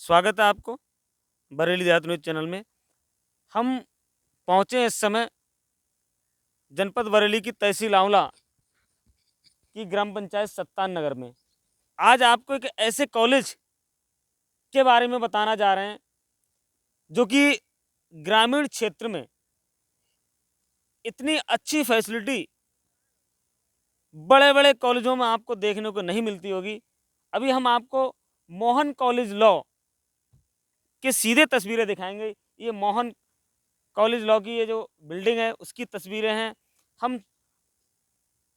स्वागत है आपको बरेली देहात न्यूज़ चैनल में। हम पहुँचे हैं इस समय जनपद बरेली की तहसील आंवला की ग्राम पंचायत सत्तान नगर में। आज आपको एक ऐसे कॉलेज के बारे में बताना जा रहे हैं जो कि ग्रामीण क्षेत्र में इतनी अच्छी फैसिलिटी बड़े-बड़े कॉलेजों में आपको देखने को नहीं मिलती होगी। अभी हम आपको मोहन कॉलेज लॉ की सीधे तस्वीरें दिखाएँगे। ये मोहन कॉलेज लॉ की ये जो बिल्डिंग है उसकी तस्वीरें हैं। हम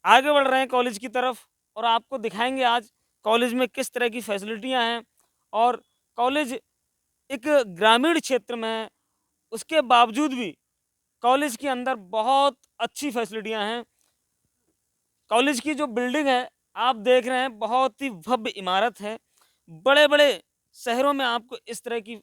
आगे बढ़ रहे हैं कॉलेज की तरफ और आपको दिखाएँगे आज कॉलेज में किस तरह की फैसिलिटियाँ हैं और कॉलेज एक ग्रामीण क्षेत्र में है, उसके बावजूद भी कॉलेज के अंदर बहुत अच्छी फैसिलिटियाँ हैं। कॉलेज की जो बिल्डिंग है, आप देख रहे हैं बहुत ही भव्य इमारत है। बड़े-बड़े शहरों में आपको इस तरह की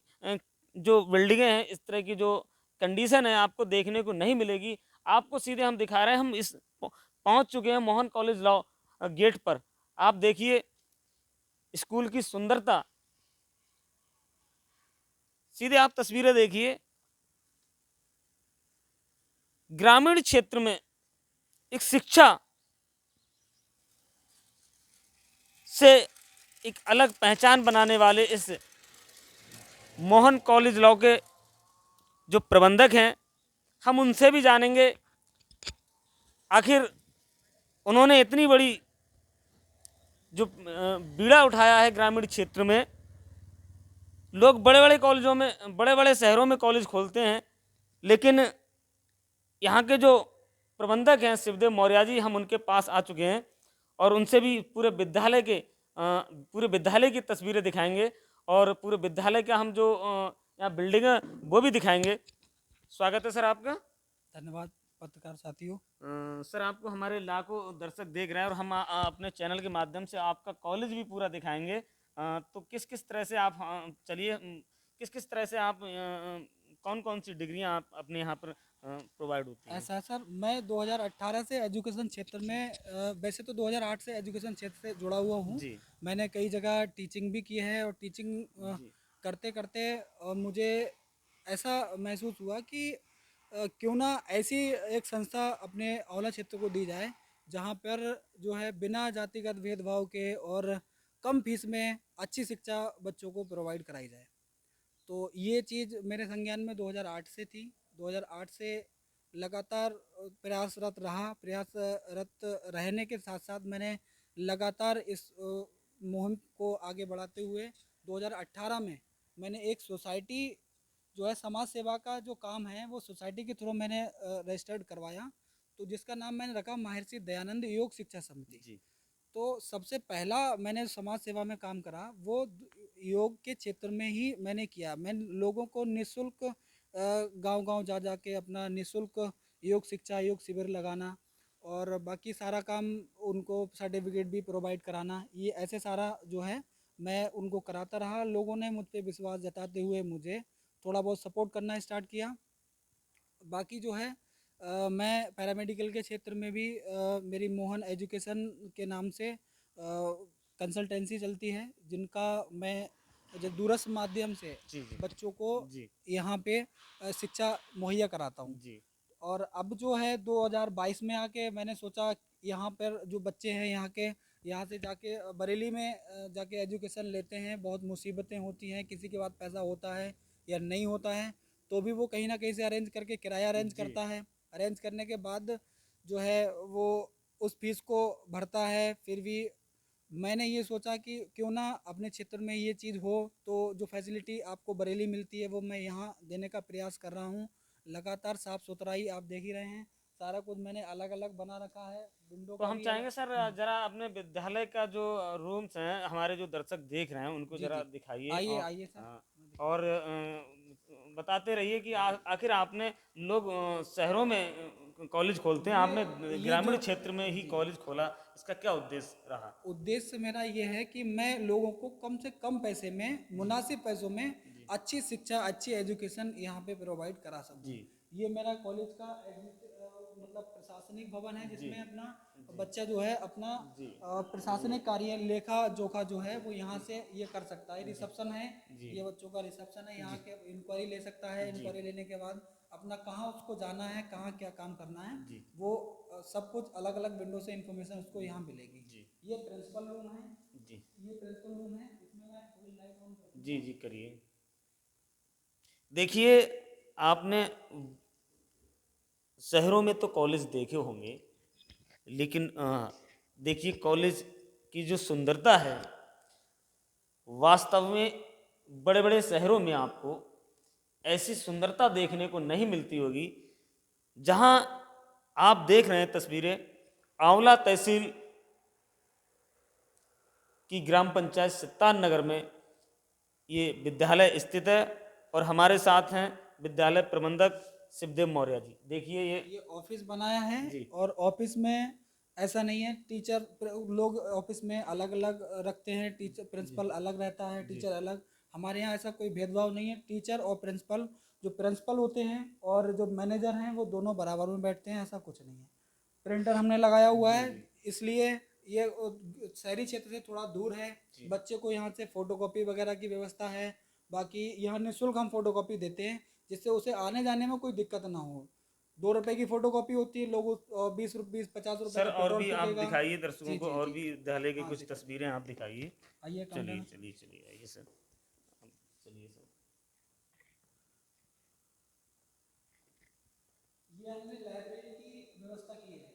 जो बिल्डिंगें हैं, इस तरह की जो कंडीशन है आपको देखने को नहीं मिलेगी। आपको सीधे हम दिखा रहे हैं, हम इस पहुँच चुके हैं मोहन कॉलेज लॉ गेट पर। आप देखिए स्कूल की सुंदरता, सीधे आप तस्वीरें देखिए। ग्रामीण क्षेत्र में एक शिक्षा से एक अलग पहचान बनाने वाले इस मोहन कॉलेज लॉ के जो प्रबंधक हैं, हम उनसे भी जानेंगे आखिर उन्होंने इतनी बड़ी जो बीड़ा उठाया है ग्रामीण क्षेत्र में। लोग बड़े-बड़े कॉलेजों में, बड़े-बड़े शहरों में कॉलेज खोलते हैं, लेकिन यहाँ के जो प्रबंधक हैं शिवदेव मौर्य जी, हम उनके पास आ चुके हैं और उनसे भी पूरे विद्यालय की तस्वीरें दिखाएंगे और पूरे विद्यालय का हम जो यहाँ बिल्डिंग है वो भी दिखाएंगे। स्वागत है सर आपका। धन्यवाद पत्रकार साथियों। सर आपको हमारे लाखों दर्शक देख रहे हैं और हम अपने चैनल के माध्यम से आपका कॉलेज भी पूरा दिखाएंगे। तो किस किस तरह से आप चलिए किस किस तरह से आप कौन कौन सी डिग्रियां आप अपने यहाँ पर प्रोवाइड होती हैं। ऐसा है सर, मैं 2018 से एजुकेशन क्षेत्र में वैसे तो 2008 से एजुकेशन क्षेत्र से जुड़ा हुआ हूँ। जी मैंने कई जगह टीचिंग भी की है और टीचिंग जी करते करते मुझे ऐसा महसूस हुआ कि क्यों ना ऐसी एक संस्था अपने औला क्षेत्र को दी जाए जहाँ पर जो है बिना जातिगत भेदभाव के और कम फीस में अच्छी शिक्षा बच्चों को प्रोवाइड कराई जाए। तो ये चीज़ मेरे संज्ञान में 2008 से थी। 2008 से लगातार प्रयासरत रहने के साथ साथ मैंने लगातार इस मुहिम को आगे बढ़ाते हुए 2018 में मैंने एक सोसाइटी जो है समाज सेवा का जो काम है वो सोसाइटी के थ्रू मैंने रजिस्टर्ड करवाया, तो जिसका नाम मैंने रखा महर्षि दयानंद योग शिक्षा समिति। जी तो सबसे पहला मैंने समाज सेवा में काम करा वो योग के क्षेत्र में ही मैंने किया। मैं लोगों को निःशुल्क गांव-गांव जा जा के अपना निःशुल्क योग शिक्षा, योग शिविर लगाना और बाकी सारा काम उनको सर्टिफिकेट भी प्रोवाइड कराना, ये ऐसे सारा जो है मैं उनको कराता रहा। लोगों ने मुझ पे विश्वास जताते हुए मुझे थोड़ा बहुत सपोर्ट करना स्टार्ट किया। बाकी जो है मैं पैरामेडिकल के क्षेत्र में भी मेरी मोहन एजुकेशन के नाम से कंसल्टेंसी चलती है, जिनका मैं जो दूरस्थ माध्यम से जी जी बच्चों को जी यहाँ पे शिक्षा मुहैया कराता हूँ। जी और अब जो है 2022 में आके मैंने सोचा यहाँ पर जो बच्चे हैं यहाँ के, यहाँ से जाके बरेली में जाके एजुकेशन लेते हैं, बहुत मुसीबतें होती हैं, किसी के पास पैसा होता है या नहीं होता है तो भी वो कहीं ना कहीं से अरेंज करके किराया अरेंज जी करता है। अरेंज करने के बाद जो है वो उस फीस को भरता है। फिर भी मैंने ये सोचा कि क्यों ना अपने क्षेत्र में ये चीज़ हो, तो जो फैसिलिटी आपको बरेली मिलती है वो मैं यहाँ देने का प्रयास कर रहा हूँ। लगातार साफ़ सुथराई आप देख ही रहे हैं, सारा कुछ मैंने अलग अलग बना रखा है, विंडो तो का हम भी अलग। चाहेंगे सर जरा अपने विद्यालय का जो रूम्स हैं हमारे जो दर्शक देख रहे हैं उनको जी जरा जी, दिखाइए आइए और आइए सर, मैं दिखाता और बताते रहिए कि आखिर आपने लोग शहरों में कॉलेज खोलते हैं, आपने हूँ। ये ग्रामीण जो क्षेत्र में ही जी, कॉलेज खोला, इसका क्या उद्देश्य रहा। उद्देश्य मेरा ये है कि मैं लोगों को कम से कम पैसे में, जी मुनासिब पैसों में अच्छी शिक्षा, अच्छी एजुकेशन यहाँ पे प्रोवाइड करा सकूँ। जी ये मेरा कॉलेज का मतलब प्रशासनिक भवन है, जी जिसमें अपना जी बच्चा जो है अपना जी प्रशासनिक कार्य, लेखा जोखा जो है वो यहाँ से ये कर सकता है। रिसेप्शन है, जी ये बच्चों का रिसेप्शन है, यहाँ जी के इंक्वायरी ले सकता है। जी इंक्वायरी लेने के बाद अपना कहाँ उसको जाना है, कहाँ क्या काम करना है, जी वो सब कुछ अलग अलग विंडो से इंफॉर्मेशन उसको यहाँ मिलेगी। जी ये प्रिंसिपल रूम है, जी ये प्रिंसिपल रूम है, इसमें मैं थोड़ी लाइट ऑन कर जी जी करिए। देखिए, आपने शहरों में तो कॉलेज देखे होंगे, लेकिन देखिए कॉलेज की जो सुंदरता है, वास्तव में बड़े बड़े शहरों में आपको ऐसी सुंदरता देखने को नहीं मिलती होगी। जहां आप देख रहे हैं तस्वीरें, आंवला तहसील की ग्राम पंचायत सित्तान नगर में ये विद्यालय स्थित है, और हमारे साथ हैं विद्यालय प्रबंधक शिवदेव मौर्य जी। देखिए ये ऑफिस बनाया है, जी और ऑफिस में ऐसा नहीं है टीचर लोग ऑफिस में अलग अलग रखते हैं, टीचर प्रिंसिपल अलग रहता है, टीचर अलग। हमारे यहाँ ऐसा कोई भेदभाव नहीं है। टीचर और प्रिंसिपल, जो प्रिंसिपल होते हैं और जो मैनेजर हैं, वो दोनों बराबर में बैठते हैं, ऐसा कुछ नहीं है। प्रिंटर हमने लगाया हुआ है, इसलिए ये शहरी क्षेत्र से थोड़ा दूर है। बच्चे को यहाँ से फोटोकॉपी वगैरह की व्यवस्था है। बाकी यहाँ निःशुल्क हम फोटोकॉपी देते हैं, जिससे उसे आने जाने में कोई दिक्कत ना हो। 2 रुपए की फोटोकॉपी होती है, लोग 20 50 रुपए सर, का और पेट्रोल भी आप फूकेगा। दिखाइए दर्शकों जी को, जी और जी, भी विद्यालय की हाँ कुछ दिखा, तस्वीरें आप दिखाइए। आइए कैमरा चलिए में। चलिए चलिए, आइए सर, चलिए सर। ये हमने लाइब्रेरी की व्यवस्था की है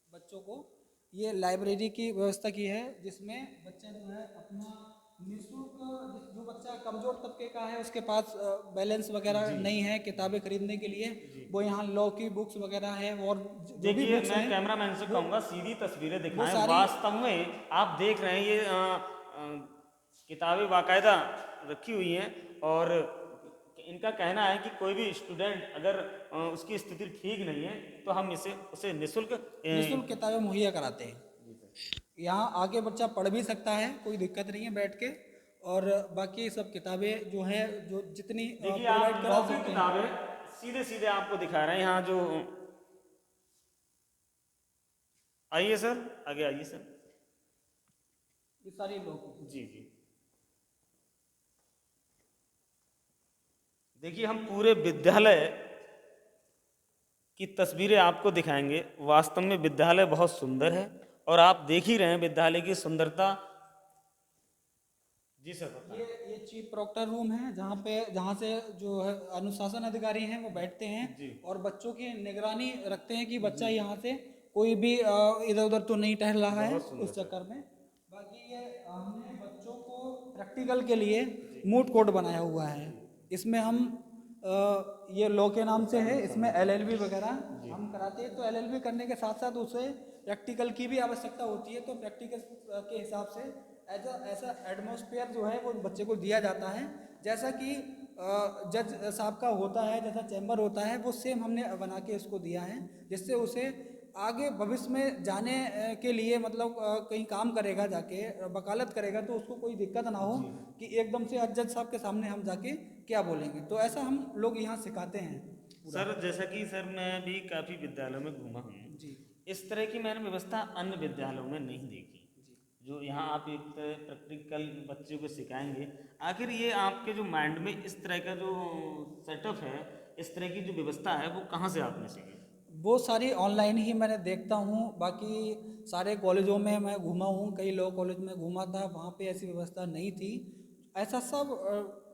बच्चों को। ये लाइब्रेरी की व्यवस्था की है, जिसमें बच्चा जो है अपना निःशुल्क, जो बच्चा कमजोर तबके का है, उसके पास बैलेंस वगैरह नहीं है किताबें खरीदने के लिए, वो यहाँ लॉ की बुक्स वगैरह है, और जो भी देखिए, बुक्स मैं हैं कैमरामैन से वो कहूँगा सीधी तस्वीरें वो दिखाएं। सारी। वास्तव में आप देख रहे हैं ये किताबें बाकायदा रखी हुई हैं, और इनका कहना है कि कोई भी स्टूडेंट अगर उसकी स्थिति ठीक नहीं है, तो हम उसे निःशुल्क निःशुल्क किताबें मुहैया कराते हैं। यहाँ आके बच्चा पढ़ भी सकता है, कोई दिक्कत नहीं है बैठ के। और बाकी सब किताबें जो है, जो जितनी देखिए, आप प्रोवाइड करा मौखिक सकते हैं। किताबें सीधे सीधे आपको दिखा रहे हैं यहाँ जो। आइए सर, आगे आइए सर। ये सारी लोग। जी जी, देखिए हम पूरे विद्यालय की तस्वीरें आपको दिखाएंगे। वास्तव में विद्यालय बहुत सुंदर है, और आप देख ही रहे हैं विद्यालय की सुंदरता। जी सर, बताएं। ये चीफ प्रॉक्टर रूम है, जहाँ से जो है अनुशासन अधिकारी हैं वो बैठते हैं, जी और बच्चों की निगरानी रखते हैं कि बच्चा यहाँ से कोई भी इधर उधर तो नहीं टहल रहा है बहुत सुंदर उस सर। चक्कर में। बाकी ये हमने बच्चों को प्रैक्टिकल के लिए मूट कोर्ट बनाया हुआ है। इसमें हम ये लॉ के नाम से है, इसमें LLB वगैरह हम कराते हैं। तो LLB करने के साथ साथ उसे प्रैक्टिकल की भी आवश्यकता होती है, तो प्रैक्टिकल के हिसाब से ऐसा एटमॉस्फेयर जो है वो बच्चे को दिया जाता है, जैसा कि जज साहब का होता है, जैसा चैम्बर होता है, वो सेम हमने बना के उसको दिया है, जिससे उसे आगे भविष्य में जाने के लिए, मतलब कहीं काम करेगा जाके, वकालत करेगा, तो उसको कोई दिक्कत ना हो कि एकदम से जज साहब के सामने हम जाके क्या बोलेंगे। तो ऐसा हम लोग यहाँ सिखाते हैं पूरा। सर, जैसा कि सर मैं भी काफ़ी विद्यालयों में घूमा हूँ, जी इस तरह की मैंने व्यवस्था अन्य विद्यालयों में नहीं देखी। जी। जो यहाँ आप एक प्रैक्टिकल बच्चों को सिखाएंगे, आखिर ये आपके जो माइंड में इस तरह का जो सेटअप है, इस तरह की जो व्यवस्था है, वो कहाँ से आपने सीखी? वो सारी ऑनलाइन ही मैंने देखता हूँ। बाकी सारे कॉलेजों में मैं घूमा हूँ, कई लॉ कॉलेज में घूमा था, वहाँ पे ऐसी व्यवस्था नहीं थी। ऐसा सब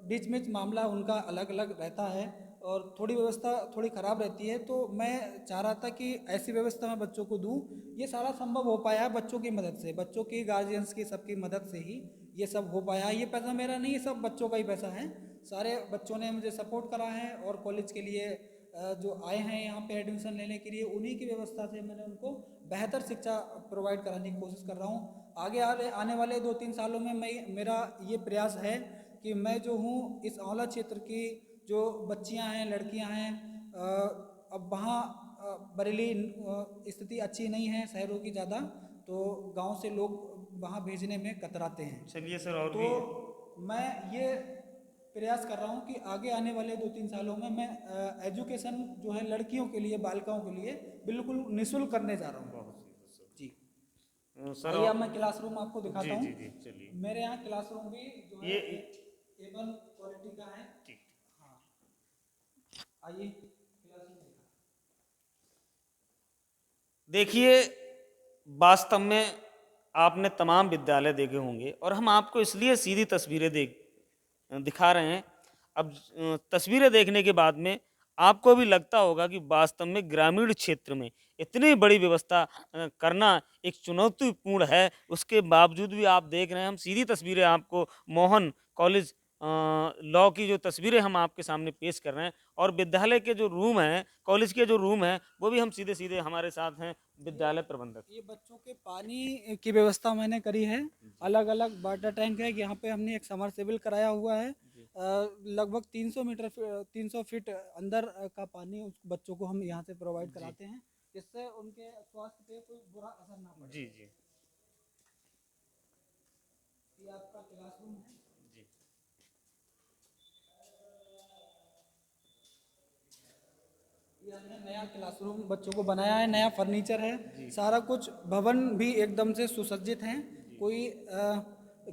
बीच में मामला उनका अलग अलग रहता है, और थोड़ी व्यवस्था थोड़ी ख़राब रहती है। तो मैं चाह रहा था कि ऐसी व्यवस्था मैं बच्चों को दूँ। ये सारा संभव हो पाया बच्चों की मदद से, बच्चों की, गार्जियंस की, सबकी मदद से ही ये सब हो पाया। ये पैसा मेरा नहीं है, सब बच्चों का ही पैसा है। सारे बच्चों ने मुझे सपोर्ट करा है, और कॉलेज के लिए जो आए हैं यहाँ पे एडमिशन लेने के लिए, उन्हीं की व्यवस्था से मैंने उनको बेहतर शिक्षा प्रोवाइड कराने की कोशिश कर रहा हूँ। आगे आने वाले 2-3 सालों में मेरा ये प्रयास है कि मैं जो हूँ इस आंवला क्षेत्र की जो बच्चियाँ हैं, लड़कियाँ हैं, अब वहाँ बरेली स्थिति अच्छी नहीं है शहरों की ज़्यादा, तो गांव से लोग वहाँ भेजने में कतराते हैं। चलिए सर, और तो भी। मैं ये प्रयास कर रहा हूँ कि आगे आने वाले 2-3 सालों में मैं एजुकेशन जो है लड़कियों के लिए, बालिकाओं के लिए बिल्कुल निःशुल्क करने जा रहा हूँ। बहुत सुंदर सर। जी। सर आइए अब मैं क्लासरूम आपको दिखाता जी हूँ। जी जी चलिए। मेरे यहाँ क्लासरूम भी जो है ये A1 क्वालिटी का है। ठीक। हाँ, आइए क्लासरूम दिखा। देखिए, वास्तव में आपने तमाम विद्यालय देखे होंगे और हम आपको इसलिए सीधी तस्वीरें दिखा रहे हैं। अब तस्वीरें देखने के बाद में आपको भी लगता होगा कि वास्तव में ग्रामीण क्षेत्र में इतनी बड़ी व्यवस्था करना एक चुनौतीपूर्ण है। उसके बावजूद भी आप देख रहे हैं, हम सीधी तस्वीरें आपको मोहन कॉलेज लॉ की जो तस्वीरें हम आपके सामने पेश कर रहे हैं और विद्यालय के जो रूम हैं, कॉलेज के जो रूम हैं, वो भी हम सीधे-सीधे हमारे साथ हैं विद्यालय प्रबंधक। ये बच्चों के पानी की व्यवस्था मैंने करी है। जी। अलग-अलग वाटर टैंक है। यहाँ पे हमने एक समरसेबल कराया हुआ है। जी। लगभग 300 फीट अंदर का पानी उस बच्चों को हम यहाँ से प्रोवाइड जी। कराते हैं, जिससे उनके स्वास्थ्य पे कोई बुरा असर ना पड़े। जी, जी। ये आपका क्लासरूम है। जी। ये हमने नया क्लासरूम बच्चों को बनाया है, नया फर्नीचर है, जी। सारा कुछ भवन भी एकदम से सुसज्जित हैं। जी। कोई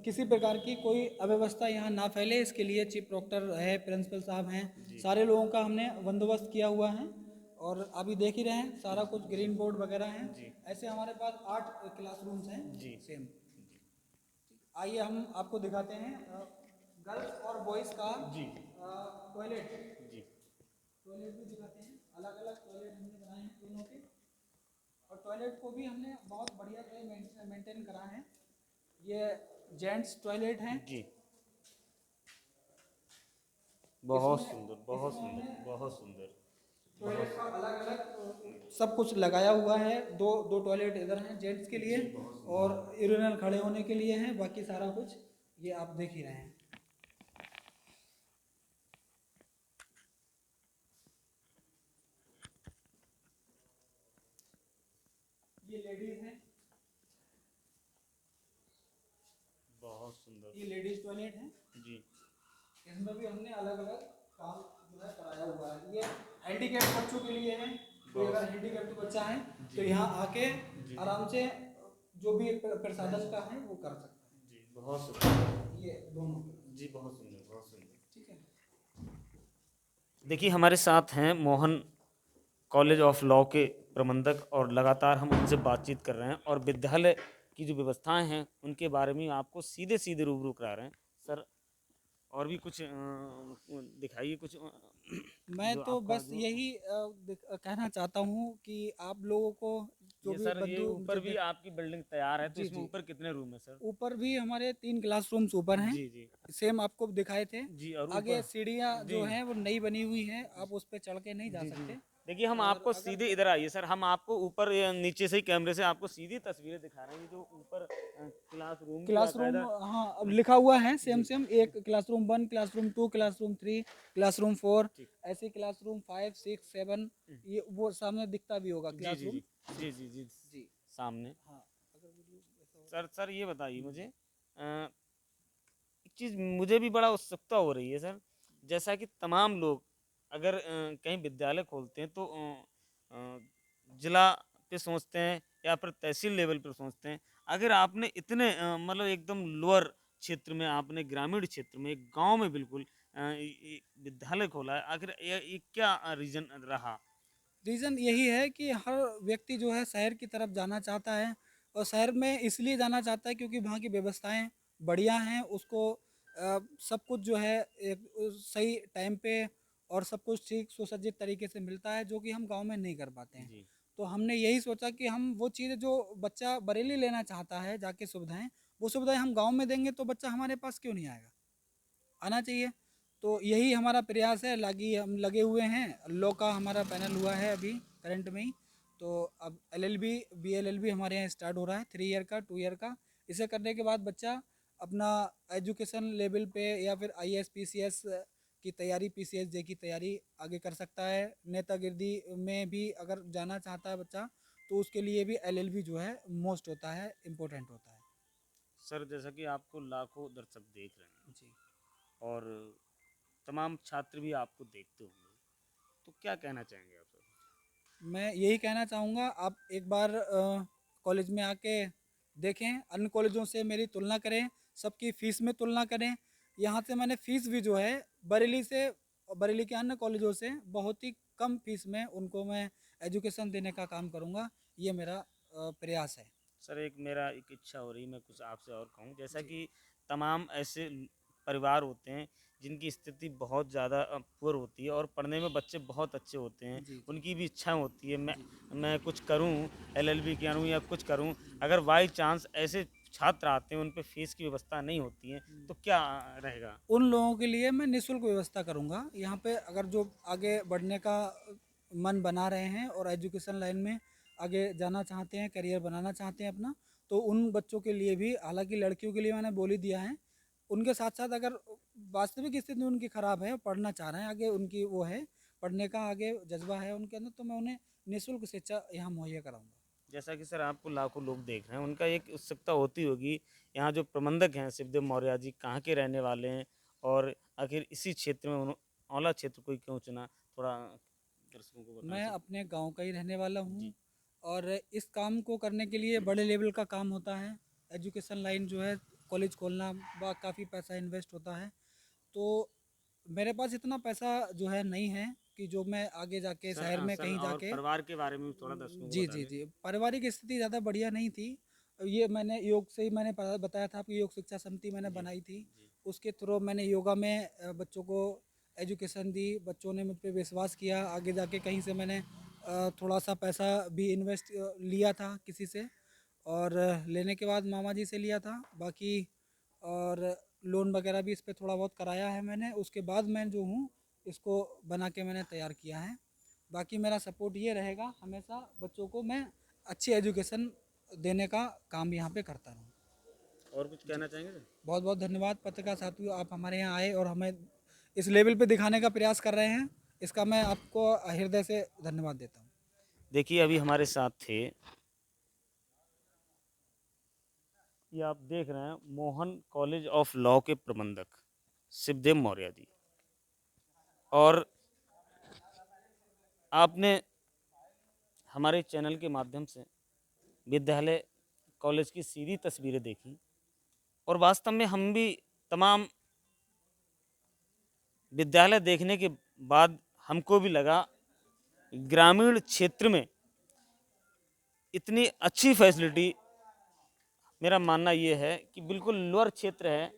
किसी प्रकार की कोई अव्यवस्था यहाँ ना फैले, इसके लिए चीफ प्रॉक्टर है, प्रिंसिपल साहब हैं, जी। सारे लोगों का हमने बंदोबस्त किया हुआ है। और अभी देख ही रहे हैं सारा कुछ ग्रीन बोर्ड वगैरह हैं। जी। ऐसे हमारे पास 8 क्लासरूम्स हैं जी। सेम। जी। आइए हम आपको दिखाते हैं गर्ल्स और बॉयज़ का जी। टॉयलेट। जी। टॉयलेट भी दिखाते हैं, अलग अलग टॉयलेट हमने बनाए हैं दोनों के। और टॉयलेट को भी हमने बहुत बढ़िया से मेंटेन करा है। ये जेंट्स टॉयलेट हैं। जी। बहुत इसमें सुंदर, बहुत इसमें सुंदर, हमने बहुत सुंदर। बहुत टॉयलेट का अलग अलग सब कुछ लगाया हुआ है। दो दो टॉयलेट इधर हैं जेंट्स के लिए जी, बहुत सुंदर। और यूरिनल खड़े होने के लिए हैं। बाकी सारा कुछ ये आप देख ही रहे हैं। ये लेडीज हैं, बहुत सुंदर। ये लेडीज टॉयलेट है। जी। इसमें भी हमने अलग अलग काम जो है कराया हुआ है। ये हैंडीकैप बच्चों के लिए है। कोई अगर हैंडीकैप्ड बच्चा है तो यहाँ आके जी। आराम से जो भी प्रसाधन का है वो कर सकता है। जी, बहुत सुंदर। ये दोनों। जी, बहुत सुंदर, बहुत सुंदर। ठीक है। देखिए, हमारे साथ हैं मोहन कॉलेज ऑफ लॉ के प्रबंधक और लगातार हम उनसे बातचीत कर रहे हैं और विद्यालय की जो व्यवस्थाएं हैं उनके बारे में आपको सीधे सीधे रूबरू करा रहे हैं। सर, और भी कुछ दिखाइए कुछ मैं जो तो आपका बस जो यही कहना चाहता हूँ कि आप लोगों को जो ये भी सर, ये बंधु ऊपर भी आपकी बिल्डिंग तैयार है तो जी इसमें जी, ऊपर कितने रूम है सर? ऊपर भी हमारे 3 क्लासरूम्स ऊपर हैं। जी जी। सेम आपको दिखाए थे। जी, और आगे ऊपर सीढ़ियाँ जी जो हैं वो नई बनी हुई हैं, आप उस पे चढ़ के नहीं जा जी जी। सकते। देखिए, हम और आपको अगर सीधे इधर आइए सर, हम आपको ऊपर नीचे से ही कैमरे से आपको सीधी तस्वीरें दिखा रहे हैं। ये जो ऊपर क्लासरूम भी क्लासरूम, बाकायदा हाँ अब लिखा हुआ है सेम जी सेम, एक क्लासरूम 1, क्लासरूम 2, क्लासरूम 3, क्लासरूम 4, ठीक। ऐसे क्लासरूम 5, 6, 7, ये वो सामने दिखता भी होगा जी जी क्लासरूम। जी जी जी जी जी। सामने। हाँ, अगर वीडियो ऐसा हो सर सर ये बताइए मुझे एक चीज़ मुझे भी बड़ा उत्सुकता हो रही है सर। जैसा कि तमाम लोग अगर कहीं विद्यालय खोलते हैं तो जिला पे सोचते हैं या फिर तहसील लेवल पर सोचते हैं। अगर आपने इतने मतलब एकदम लोअर क्षेत्र में, आपने ग्रामीण क्षेत्र में, एक गांव में बिल्कुल विद्यालय खोला है, आखिर ये क्या रीजन रहा? रीज़न यही है कि हर व्यक्ति जो है शहर की तरफ जाना चाहता है और शहर में इसलिए जाना चाहता है क्योंकि वहाँ की व्यवस्थाएं बढ़िया हैं। उसको सब कुछ जो है एक सही टाइम पे और सब कुछ ठीक सुसज्जित तरीके से मिलता है, जो कि हम गांव में नहीं कर पाते हैं। जी तो हमने यही सोचा कि हम वो चीज़ जो बच्चा बरेली लेना चाहता है जाके सुविधाएं, वो सुविधाएं हम गाँव में देंगे तो बच्चा हमारे पास क्यों नहीं आएगा, आना चाहिए। तो यही हमारा प्रयास है। हम लगे हुए हैं। लॉ का हमारा पैनल हुआ है अभी करंट में ही। तो अब एलएलबी बीएलएलबी हमारे यहाँ स्टार्ट हो रहा है, 3 ईयर का, 2 ईयर का। इसे करने के बाद बच्चा अपना एजुकेशन लेवल पे या फिर आईएएस पीसीएस की तैयारी, पीसीएस जे की तैयारी आगे कर सकता है। नेतागिरी में भी अगर जाना चाहता है बच्चा तो उसके लिए भी एलएलबी जो है मोस्ट होता है, इम्पोर्टेंट होता है। सर, जैसा कि आपको लाखों दर्शक देख रहे हैं जी। और तमाम छात्र भी आपको देखते होंगे, तो क्या कहना चाहेंगे आप सर? मैं यही कहना चाहूँगा, आप एक बार कॉलेज में आके देखें, अन्य कॉलेजों से मेरी तुलना करें, सबकी फ़ीस में तुलना करें। यहाँ से मैंने फ़ीस भी जो है बरेली के अन्य कॉलेजों से बहुत ही कम फ़ीस में उनको मैं एजुकेशन देने का काम करूँगा। ये मेरा प्रयास है। सर एक मेरा एक इच्छा हो रही, मैं कुछ आपसे और कहूँ, जैसा जी, कि तमाम ऐसे परिवार होते हैं जिनकी स्थिति बहुत ज़्यादा पुअर होती है और पढ़ने में बच्चे बहुत अच्छे होते हैं, जी, जी, उनकी भी इच्छा होती है जी, मैं कुछ करूं, एलएलबी करूं या कुछ करूं। अगर बाई चांस ऐसे छात्र आते हैं उन पे फीस की व्यवस्था नहीं होती है, जी। तो क्या रहेगा? उन लोगों के लिए मैं निःशुल्क व्यवस्था करूँगा। यहाँ पे अगर जो आगे बढ़ने का मन बना रहे हैं और एजुकेशन लाइन में आगे जाना चाहते हैं, करियर बनाना चाहते हैं अपना, तो उन बच्चों के लिए भी, हालाँकि लड़कियों के लिए मैंने बोल ही दिया है। उनके साथ-साथ अगर वास्तविक स्थिति उनकी ख़राब है, पढ़ना चाह रहे हैं, आगे उनकी वो है, पढ़ने का आगे जज़्बा है उनके अंदर, तो मैं उन्हें निःशुल्क शिक्षा यहाँ मुहैया कराऊँगा। जैसा कि सर आपको लाखों लोग देख रहे हैं, उनका एक उत्सुकता होती होगी, यहाँ जो प्रबंधक हैं शिवदेव मौर्य जी कहाँ के रहने वाले हैं और आखिर इसी क्षेत्र में औला क्षेत्र को ही क्यों चुना? थोड़ा दर्शकों को बताना मैं चाहें? अपने गांव का ही रहने वाला हूँ जी, और इस काम को करने के लिए बड़े लेवल का काम होता है। एजुकेशन लाइन जो है, कॉलेज खोलना काफ़ी पैसा इन्वेस्ट होता है। तो मेरे पास इतना पैसा जो है नहीं है कि जो मैं आगे जाके सर शहर में सर कहीं और जाके परिवार के बारे में भी थोड़ा दर्शकों को जी बता जी दें। जी, पारिवारिक स्थिति ज़्यादा बढ़िया नहीं थी। ये मैंने योग से ही मैंने बताया था आपकी, योग शिक्षा समिति मैंने जी, बनाई थी। जी। उसके थ्रू मैंने योगा में बच्चों को एजुकेशन दी, बच्चों ने मुझ पे विश्वास किया। आगे जाके कहीं से मैंने थोड़ा सा पैसा भी इन्वेस्ट लिया था किसी से, और लेने के बाद मामा जी से लिया था बाकी, और लोन वगैरह भी इस पे थोड़ा बहुत कराया है मैंने। उसके बाद मैं जो हूँ इसको बना के मैंने तैयार किया है। बाकी मेरा सपोर्ट ये रहेगा, हमेशा बच्चों को मैं अच्छी एजुकेशन देने का काम यहाँ पे करता रहूँ। और कुछ जी, कहना चाहेंगे सर? बहुत बहुत धन्यवाद पत्रकार साथियों, आप हमारे यहाँ आए और हमें इस लेवल पे दिखाने का प्रयास कर रहे हैं। इसका मैं आपको हृदय से धन्यवाद देता हूँ। देखिए अभी हमारे साथ थे, ये आप देख रहे हैं मोहन कॉलेज ऑफ लॉ के प्रबंधक शिवदेव मौर्य जी। और आपने हमारे चैनल के माध्यम से विद्यालय कॉलेज की सीधी तस्वीरें देखी और वास्तव में हम भी तमाम विद्यालय देखने के बाद हमको भी लगा ग्रामीण क्षेत्र में इतनी अच्छी फैसिलिटी, मेरा मानना ये है कि बिल्कुल लोअर क्षेत्र है,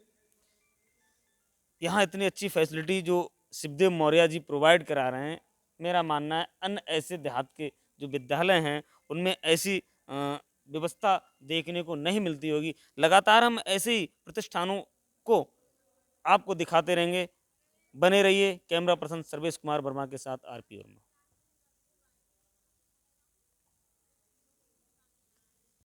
यहाँ इतनी अच्छी फैसिलिटी जो शिवदेव मौर्य जी प्रोवाइड करा रहे हैं, मेरा मानना है अन्य ऐसे देहात के जो विद्यालय हैं उनमें ऐसी व्यवस्था देखने को नहीं मिलती होगी। लगातार हम ऐसे ही प्रतिष्ठानों को आपको दिखाते रहेंगे। बने रहिए। कैमरा पर्सन सर्वेश कुमार वर्मा के साथ आरपी वर्मा।